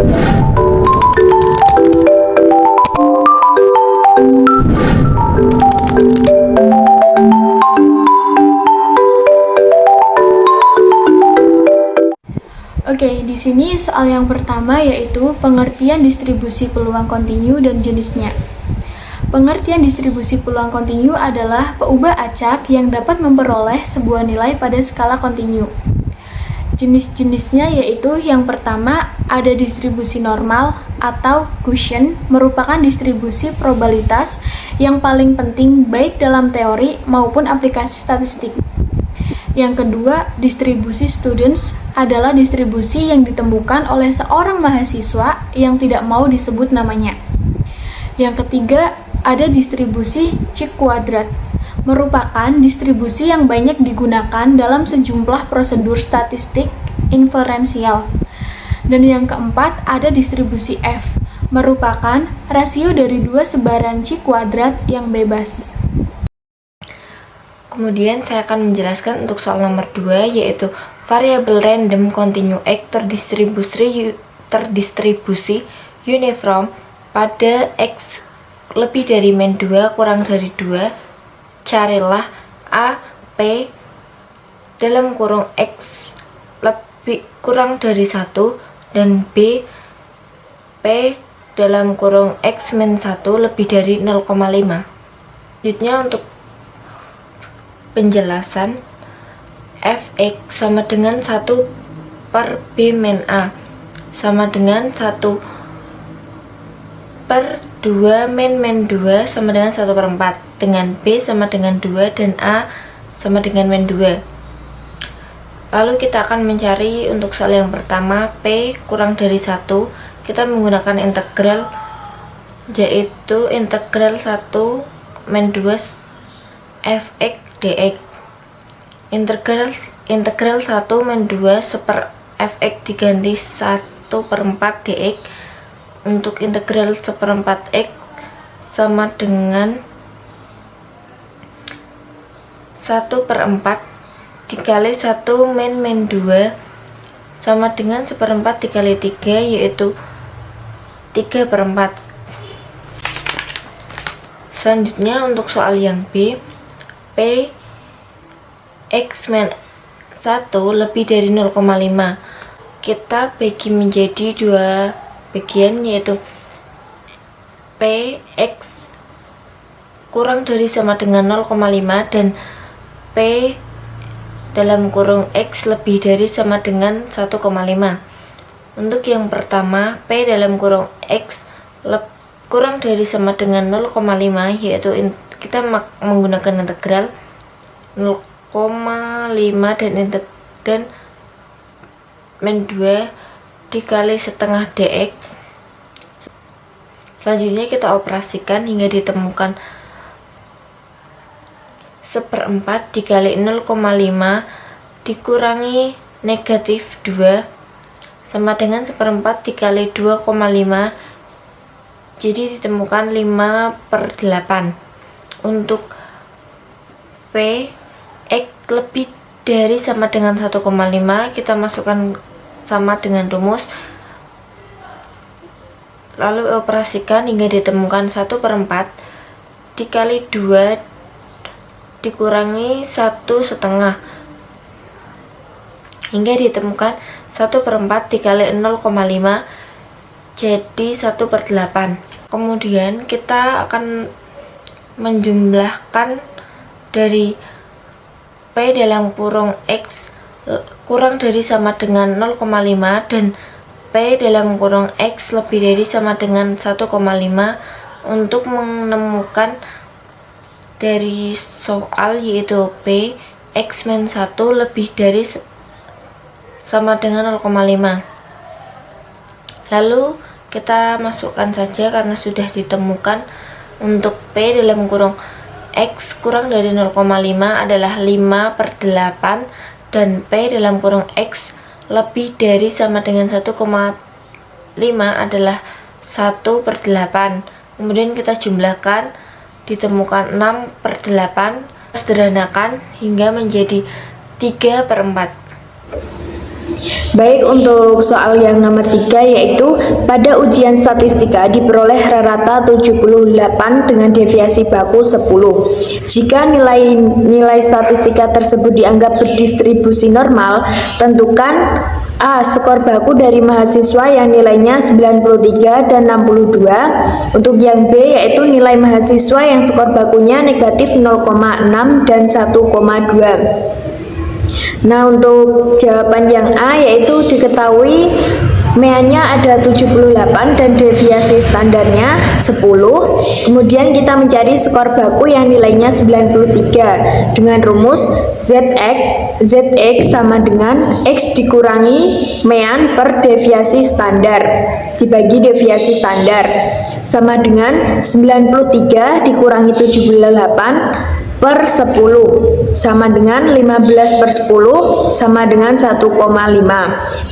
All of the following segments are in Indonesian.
Oke, di sini soal yang pertama yaitu pengertian distribusi peluang kontinu dan jenisnya. Pengertian distribusi peluang kontinu adalah peubah acak yang dapat memperoleh sebuah nilai pada skala kontinu. Jenis-jenisnya yaitu yang pertama ada distribusi normal atau Gaussian, merupakan distribusi probabilitas yang paling penting baik dalam teori maupun aplikasi statistik. Yang kedua, distribusi students adalah distribusi yang ditemukan oleh seorang mahasiswa yang tidak mau disebut namanya. Yang ketiga, ada distribusi Check kuadrat, merupakan distribusi yang banyak digunakan dalam sejumlah prosedur statistik inferensial. Dan yang keempat, ada distribusi F, merupakan rasio dari dua sebaran Check kuadrat yang bebas. Kemudian saya akan menjelaskan untuk soal nomor 2, yaitu variabel random continue X terdistribusi uniform pada X lebih dari min 2 kurang dari 2. Carilah A, P dalam kurung X lebih kurang dari 1 dan B, P dalam kurung X min 1 lebih dari 0,5. Selanjutnya untuk penjelasan, Fx sama dengan 1 per B min A sama dengan 1 per 2 min 2 sama dengan 1 per 4, dengan B sama dengan 2 dan A sama dengan min 2. Lalu kita akan mencari untuk soal yang pertama, P kurang dari 1, kita menggunakan integral, yaitu integral 1 min 2 Fx dx. Integral 1 min 2 seper Fx diganti 1 per 4 dx. Untuk integral seperempat X sama dengan 1 per 4 dikali 1 min 2 sama dengan seperempat dikali 3, yaitu 3 per 4. Selanjutnya untuk soal yang B, P X min 1 lebih dari 0,5, kita bagi menjadi dua bagian, yaitu P X kurang dari sama dengan 0,5 dan P dalam kurung X lebih dari sama dengan 1,5. Untuk yang pertama, P dalam kurung X kurang dari sama dengan 0,5, yaitu kita menggunakan integral 0,5 dan min 2 dikali setengah dx. Selanjutnya kita operasikan hingga ditemukan seperempat dikali 0,5 dikurangi negatif 2 sama dengan seperempat dikali 2,5, jadi ditemukan 5 per 8. Untuk P X lebih dari sama dengan 1,5, kita masukkan sama dengan rumus, lalu operasikan hingga ditemukan 1 per 4 dikali 2 dikurangi 1 setengah hingga ditemukan 1 per 4 dikali 0,5, jadi 1 per 8. Kemudian kita akan menjumlahkan dari P dalam kurung X kurang dari sama dengan 0,5 dan P dalam kurung X lebih dari sama dengan 1,5 untuk menemukan dari soal, yaitu P X min 1 lebih dari sama dengan 0,5. Lalu kita masukkan saja karena sudah ditemukan. Untuk P dalam kurung X kurang dari 0,5 adalah 5 per 8 dan P dalam kurung X lebih dari sama dengan 1,5 adalah 1 per 8. Kemudian kita jumlahkan, ditemukan 6 per 8, sederhanakan hingga menjadi 3 per 4. Baik, untuk soal yang nomor 3 yaitu pada ujian statistika diperoleh rata 78 dengan deviasi baku 10. Jika nilai statistika tersebut dianggap berdistribusi normal, tentukan A. Skor baku dari mahasiswa yang nilainya 93 dan 62. Untuk yang B yaitu nilai mahasiswa yang skor bakunya negatif 0,6 dan 1,2. Nah, untuk jawaban yang A yaitu diketahui MEA-nya ada 78 dan deviasi standarnya 10. Kemudian kita mencari skor baku yang nilainya 93 dengan rumus ZX sama dengan X dikurangi MEAN per deviasi standar dibagi deviasi standar sama dengan 93 dikurangi 78 per 10 sama dengan 15 per 10 sama dengan 1,5.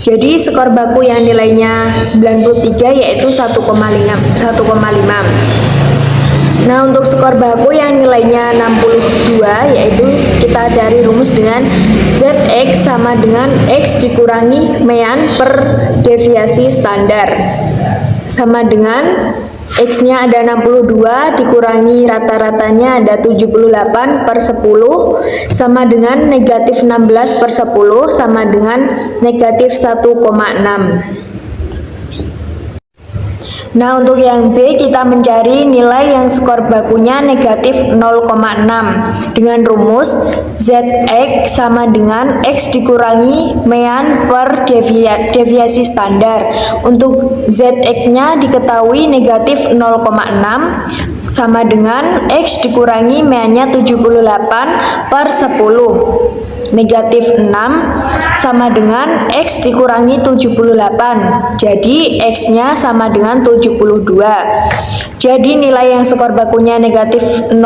Jadi skor baku yang nilainya 93 yaitu 1,5. Nah, untuk skor baku yang nilainya 62 yaitu kita cari rumus dengan ZX sama dengan X dikurangi MEAN per deviasi standar sama dengan X-nya ada 62 dikurangi rata-ratanya ada 78 per 10 sama dengan negatif 16 per 10 sama dengan negatif 1,6. Nah, untuk yang B kita mencari nilai yang skor bakunya negatif 0,6 dengan rumus ZX sama dengan X dikurangi MEAN per deviasi standar. Untuk ZX-nya diketahui negatif 0,6 sama dengan X dikurangi MEAN-nya 78 per 10. Negatif 6 sama dengan X dikurangi 78. Jadi X-nya sama dengan 72. Jadi nilai yang skor bakunya negatif 0,6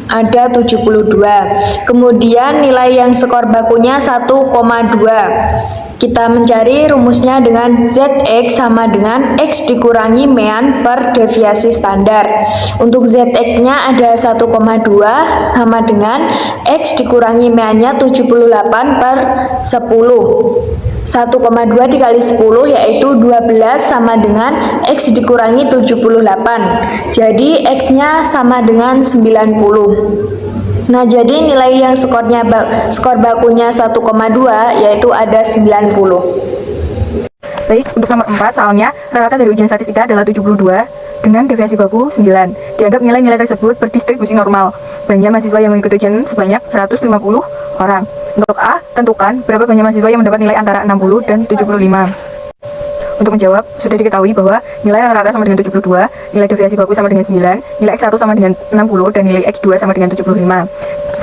ada 72. Kemudian nilai yang skor bakunya 1,2. Kita mencari rumusnya dengan ZX sama dengan X dikurangi MEAN per deviasi standar. Untuk ZX-nya ada 1,2 sama dengan X dikurangi MEAN-nya 78 per 10. 1,2 dikali 10 yaitu 12 sama dengan X dikurangi 78. Jadi X-nya sama dengan 90. Nah, jadi nilai yang skor bakunya 1,2 yaitu ada 90. Baik, untuk nomor 4 soalnya rata dari ujian statistika adalah 72 dengan deviasi baku 9. Dianggap nilai-nilai tersebut berdistribusi normal. Banyak mahasiswa yang mengikuti ujian sebanyak 150 orang. Untuk A, tentukan berapa banyak mahasiswa yang mendapat nilai antara 60 dan 75. Untuk menjawab, sudah diketahui bahwa nilai rata sama dengan 72, nilai deviasi baku sama dengan 9, nilai X1 sama dengan 60, dan nilai X2 sama dengan 75.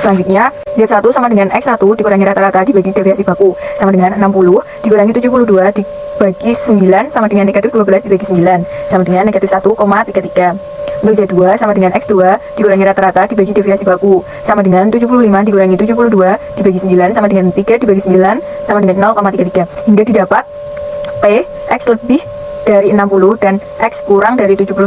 Selanjutnya, Z1 sama dengan X1 dikurangi rata-rata dibagi deviasi baku sama dengan 60, dikurangi 72 dibagi 9 sama dengan negatif 12 dibagi 9, sama dengan negatif 1,33. Untuk Z2 sama dengan X2 dikurangi rata-rata dibagi deviasi baku sama dengan 75 dikurangi 72 dibagi 9 sama dengan 3 dibagi 9 sama dengan 0,33 hingga didapat P X lebih dari 60 dan X kurang dari 75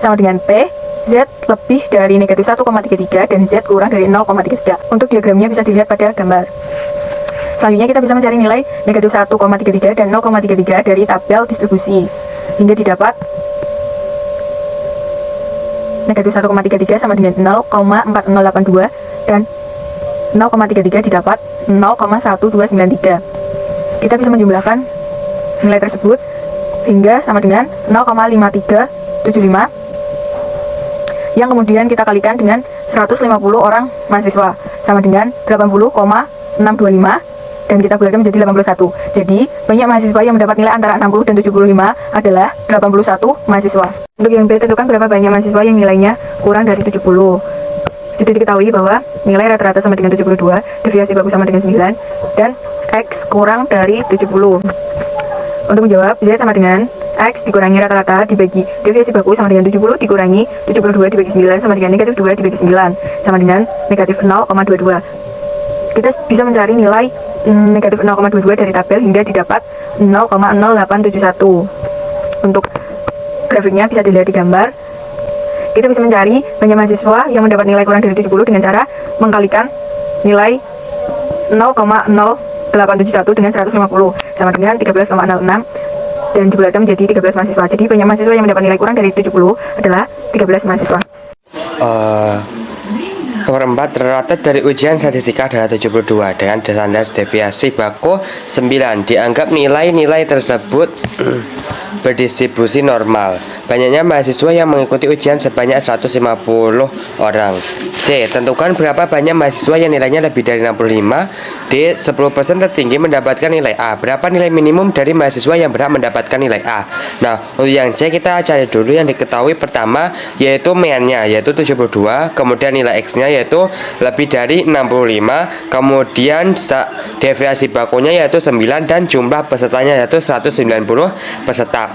sama dengan P Z lebih dari negatif 1,33 dan Z kurang dari 0,33. Untuk diagramnya bisa dilihat pada gambar. Selanjutnya kita bisa mencari nilai negatif 1,33 dan 0,33 dari tabel distribusi hingga didapat negatif 1,33 sama dengan 0,4082 dan 0,33 didapat 0,1293. Kita bisa menjumlahkan nilai tersebut hingga sama dengan 0,5375 yang kemudian kita kalikan dengan 150 orang mahasiswa sama dengan 80,625 dan kita bulatkan menjadi 81. Jadi banyak mahasiswa yang mendapat nilai antara 60 dan 75 adalah 81 mahasiswa. Untuk yang B, tentukan berapa banyak mahasiswa yang nilainya kurang dari 70. Sudah diketahui bahwa nilai rata-rata sama dengan 72, deviasi baku sama dengan 9 dan X kurang dari 70. Untuk menjawab, Z sama dengan X dikurangi rata-rata dibagi deviasi baku sama dengan 70 dikurangi 72 dibagi 9 sama dengan negatif 2 dibagi 9 sama dengan negatif 0,22. Kita bisa mencari nilai negatif 0,22 dari tabel hingga didapat 0,0871. Untuk grafiknya bisa dilihat di gambar. Kita bisa mencari banyak mahasiswa yang mendapat nilai kurang dari 70 dengan cara mengkalikan nilai 0,0871 871 dengan 150 sama dengan 13,06 dan dibulatkan menjadi 13 mahasiswa. Jadi banyak mahasiswa yang mendapat nilai kurang dari 70 adalah 13 mahasiswa. Nomor 4, rata dari ujian statistika adalah 72 dengan standar deviasi baku 9. Dianggap nilai-nilai tersebut berdistribusi normal. Banyaknya mahasiswa yang mengikuti ujian sebanyak 150 orang. C. Tentukan berapa banyak mahasiswa yang nilainya lebih dari 65. D. 10% tertinggi mendapatkan nilai A. Berapa nilai minimum dari mahasiswa yang berhak mendapatkan nilai A? Nah, untuk yang C kita cari dulu yang diketahui pertama, yaitu meannya, yaitu 72. Kemudian nilai X-nya yaitu lebih dari 65. Kemudian deviasi bakunya yaitu 9 dan jumlah pesertanya yaitu 190 peserta.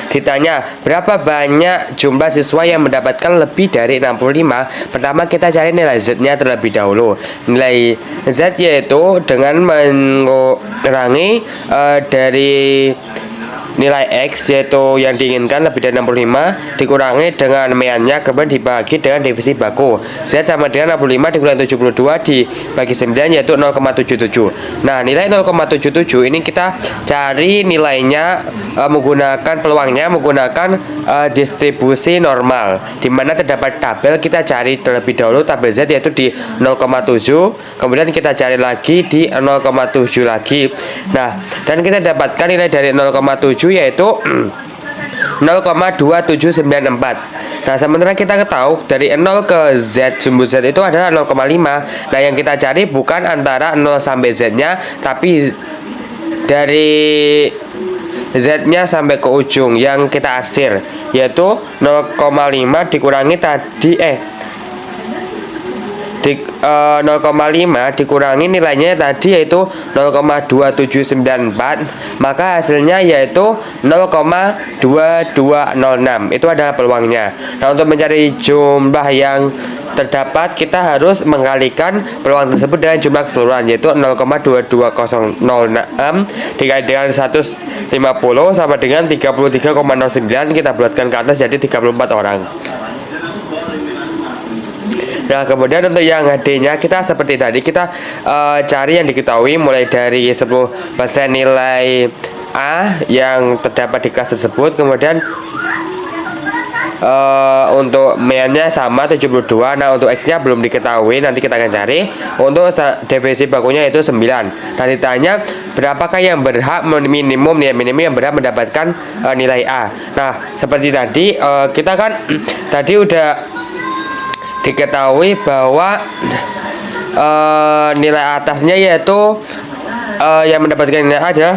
Ditanya berapa banyak jumlah siswa yang mendapatkan lebih dari 65. Pertama kita cari nilai Z-nya terlebih dahulu. Nilai Z yaitu dengan mengurangi dari nilai X yaitu yang diinginkan lebih dari 65 dikurangi dengan meannya kemudian dibagi dengan divisi baku. Z sama dengan 65 dikurangi 72 dibagi 9 yaitu 0,77. Nah, nilai 0,77 ini kita cari nilainya menggunakan peluangnya menggunakan distribusi normal, di mana terdapat tabel. Kita cari terlebih dahulu tabel Z yaitu di 0,7, kemudian kita cari lagi di 0,7 lagi. Nah, dan kita dapatkan nilai dari 0,7 yaitu 0,2794. Nah, sementara kita ketahui dari 0 ke Z, sumbu Z itu adalah 0,5. Nah, yang kita cari bukan antara 0 sampai Z-nya, tapi dari Z-nya sampai ke ujung yang kita arsir, yaitu 0,5 dikurangi tadi 0,5 dikurangi nilainya tadi yaitu 0,2794, maka hasilnya yaitu 0,2206. Itu adalah peluangnya. Nah, untuk mencari jumlah yang terdapat kita harus mengkalikan peluang tersebut dengan jumlah keseluruhan yaitu 0,22006 dikali dengan 150 sama dengan 33,09. Kita bulatkan ke atas jadi 34 orang. Nah, kemudian untuk yang HD-nya kita seperti tadi kita cari yang diketahui mulai dari 10% nilai A yang terdapat di kelas tersebut. Kemudian untuk meannya sama 72. Nah, untuk X-nya belum diketahui, nanti kita akan cari. Untuk divisi bakunya itu 9. Nah, ditanya berapakah yang berhak minimum yang berhak mendapatkan nilai A. Nah, seperti tadi kita kan tadi udah diketahui bahwa nilai atasnya yaitu yang mendapatkan nilai A adalah